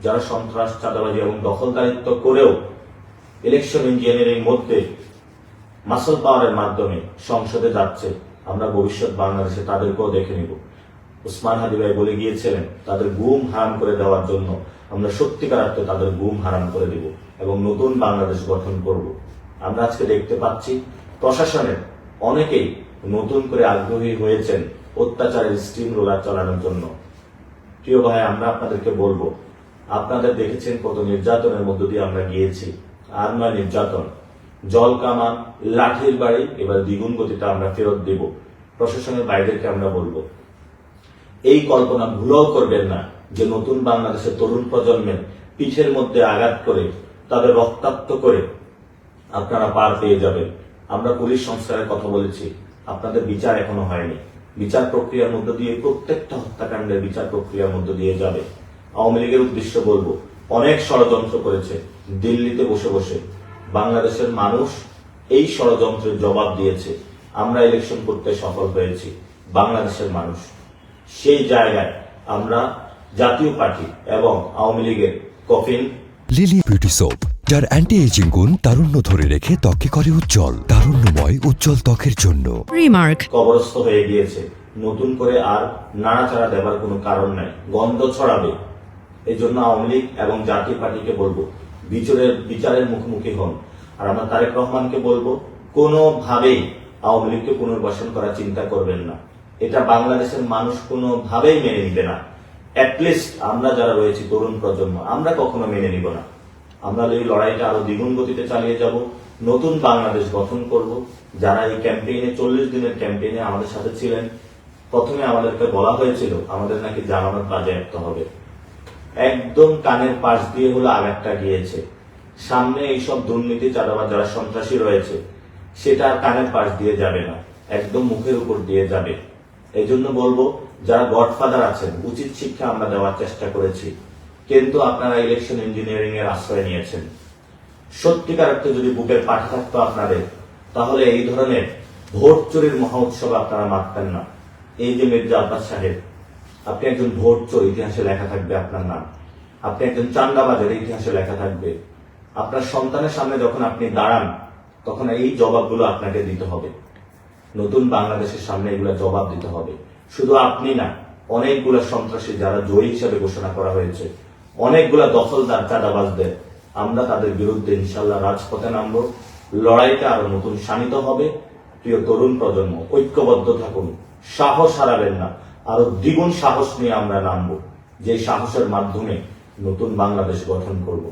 যারা সন্ত্রাস, চাঁদাবাজি এবং দখলদারিত্ব করেও ইলেকশন ইঞ্জিনিয়ারিং মধ্যে মাসল পাওয়ারের মাধ্যমে সংসদে যাচ্ছে, আমরা ভবিষ্যৎ বাংলাদেশে তাদেরকেও দেখে নিব। উসমান হাদি ভাই বলে গিয়েছিলেন, তাদের গুম হারাম করে দেওয়ার জন্য আমরা সত্যিকার অর্থে তাদের গুম হারাম করে দিব এবং নতুন বাংলাদেশ গঠন করব। আমরা আজকে দেখতে পাচ্ছি প্রশাসনের অনেকেই নতুন করে আগ্রহী হয়েছেন অত্যাচারের স্টিম রোলার চালানোর জন্য। প্রিয় ভাই, আমরা আপনাদেরকে বলবো, আপনাদের দেখেছেন কত নির্যাতনের মধ্য দিয়ে আমরা গিয়েছি। আর নয় নির্যাতন, জল কামান, লাঠির বাড়ি, এবার দ্বিগুণ গতিটা আমরা ফেরত দিব। প্রশাসনের বাইরেকে আমরা বলবো, এই কল্পনা ভুলেও করবেন না যে নতুন বাংলাদেশের তরুণ প্রজন্মের পিঠের মধ্যে আঘাত করে তাদের রক্তাক্ত করে আপনারা পার পেয়ে যাবেন। আমরা পুলিশ সংস্কারের কথা বলেছি, আপনাদের বিচার এখনো হয়নি। বিচার প্রক্রিয়ার মধ্য দিয়ে প্রত্যেকটা হত্যাকাণ্ডের বিচার প্রক্রিয়ার মধ্য দিয়ে যাবে। আওয়ামী লীগের উদ্দেশ্য বলবো, অনেক ষড়যন্ত্র করেছে দিল্লিতে বসে বসে। বাংলাদেশের মানুষ এই ষড়যন্ত্রের জবাব দিয়েছে। আমরা ইলেকশন করতে সফল হয়েছি, বাংলাদেশের মানুষ। সেই জায়গায় আমরা জাতীয় পার্টি এবং আওয়ামী লীগের কফিন লিলি বিউটি সোপ, যার অ্যান্টি এজিং গুণ তারুণ্য ধরে রেখে ত্বকে করে উজ্জ্বল, তারুণ্যময় উজ্জ্বল ত্বকের জন্য। রিমার্ক কবরস্থ হয়ে গিয়েছে, নতুন করে আর নাড়াচাড়া দেবার কোনো কারণ নাই, গন্ধ ছড়াবে। এই জন্য আওয়ামী লীগ এবং জাতীয় পার্টিকে বলবো, বিচারের মুখোমুখি হন। আর আমরা তারেক রহমানকে বলবো, কোনোভাবেই আওয়ামী লীগকে পুনর্বাসন করার চিন্তা করবেন না। এটা বাংলাদেশের মানুষ কোনোভাবেই মেনে নিবে না। অ্যাটলিস্ট আমরা যারা রয়েছি তরুণ প্রজন্ম, আমরা কখনো মেনে নিব না। আমরা এই লড়াইটা আরো দ্বিগুণ গতিতে চালিয়ে যাব, নতুন বাংলাদেশ গঠন করব। যারা এই ক্যাম্পেইনে 40 দিনের ক্যাম্পেইনে আমাদের সাথে ছিলেন, প্রথমে আমাদেরকে বলা হয়েছিল আমাদের নাকি জামানত বাজেয়াপ্ত হবে। একদম কানের পাশ দিয়ে হলো আঘাতটা গিয়েছে। সামনে এইসব দুর্নীতি, চাঁদাবাজ, যারা সন্ত্রাসী রয়েছে, সেটা আর কানের পাশ দিয়ে যাবে না, একদম মুখের উপর দিয়ে যাবে। এই জন্য বলবো, যারা গডফাদার আছেন, উচিত শিক্ষা আমরা দেওয়ার চেষ্টা করেছি, কিন্তু আপনারা ইলেকশন ইঞ্জিনিয়ারিং এর আশ্রয় নিয়েছেন। সত্যিকার অর্থে যদি বুকের পাঠা থাকতো আপনাদের, তাহলে এই ধরনের ভোট চুরির মহা উৎসবে আপনারা মারতেন না। এই যে মির্জা আব্বাস সাহেব, আপনি একজন ভোট চোর, ইতিহাসে লেখা থাকবে আপনার নাম। আপনি একজন চাঁদাবাজের, ইতিহাসে লেখা থাকবে। আপনার সন্তানের সামনে যখন আপনি দাঁড়ান, তখন এই জবাবগুলো আপনাকে দিতে হবে। নতুন বাংলাদেশের সামনে এগুলো জবাব দিতে হবে। শুধু আপনি না, অনেকগুলো সন্ত্রাসী যারা জয়ী হিসেবে ঘোষণা করা হয়েছে, অনেকগুলা দখলদার, চাঁদাবাজদের, আমরা তাদের বিরুদ্ধে ইনশাল্লাহ রাজপথে নামবো। লড়াইটা আরো নতুন শানিত হবে। প্রিয় তরুণ প্রজন্ম, ঐক্যবদ্ধ থাকুন, সাহস হারাবেন না। আরো দ্বিগুণ সাহস নিয়ে আমরা নামবো, যে সাহসের মাধ্যমে নতুন বাংলাদেশ গঠন করব।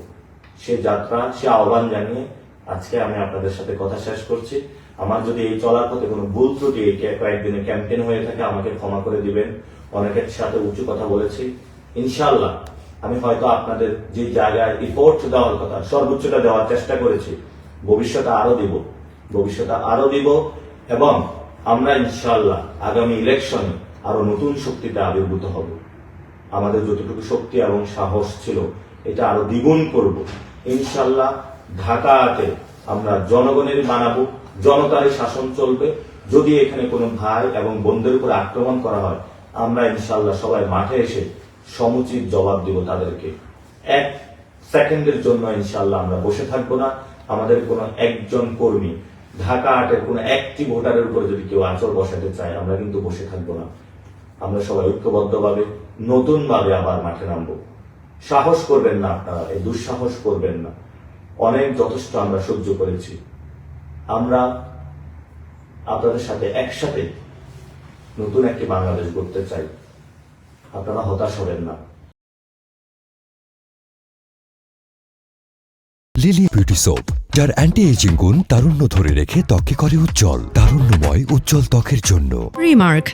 সে যাত্রা, সে আহ্বান জানিয়ে আজকে আমি আপনাদের সাথে কথা শেষ করছি। আমার যদি এই চলার পথে কোনো ভুল ত্রুটি এই কয়েকদিনের ক্যাম্পেইন হয়ে থাকে, আমাকে ক্ষমা করে দিবেন। অনেকের সাথে উঁচু কথা বলেছি, ইনশাআল্লাহ আমি হয়তো আপনাদের যে জায়গায় রিপোর্ট দেওয়ার কথা, সর্বোচ্চটা দেওয়ার চেষ্টা করেছি। ভবিষ্যতে আরো দিব এবং আমরা ইনশাআল্লাহ আগামী ইলেকশনে আরো নতুন শক্তিতে আবির্ভূত হব। আমাদের যতটুকু শক্তি এবং সাহস ছিল, এটা আরো দ্বিগুণ করব ইনশাআল্লাহ। ঢাকাতে আমরা জনগণের বানাবো, জনতারই শাসন চলবে। যদি এখানে কোনো ভাই এবং বোনদের উপর আক্রমণ করা হয়, আমরা ইনশাআল্লাহ সবাই মাঠে এসে সমুচিত জবাব দিব তাদেরকে। 1 সেকেন্ডের জন্য ইনশাআল্লাহ আমরা বসে থাকবো না। আমাদের কোনো একজন কর্মী, ঢাকা আটের কোনো একটি ভোটারের উপর যদি কেউ আঁচড় বসাতে চায়, আমরা কিন্তু বসে থাকবো না। আমরা সবাই ঐক্যবদ্ধভাবে নতুন ভাবে আবার মাঠে নামবো। সাহস করবেন না আপনারা, এই দুঃসাহস করবেন না। অনেক যথেষ্ট আমরা সহ্য করেছি। আমরা আপনাদের সাথে একসাথে নতুন একটি বাংলাদেশ গড়তে চাই। আপনারা হতাশ হবেন না। লিলি বিউটি সোপ, যার অ্যান্টি এজিং গুণ তারুণ্য ধরে রেখে ত্বকে করে উজ্জ্বল, তারুণ্যময় উজ্জ্বল ত্বকের জন্য। রিমার্ক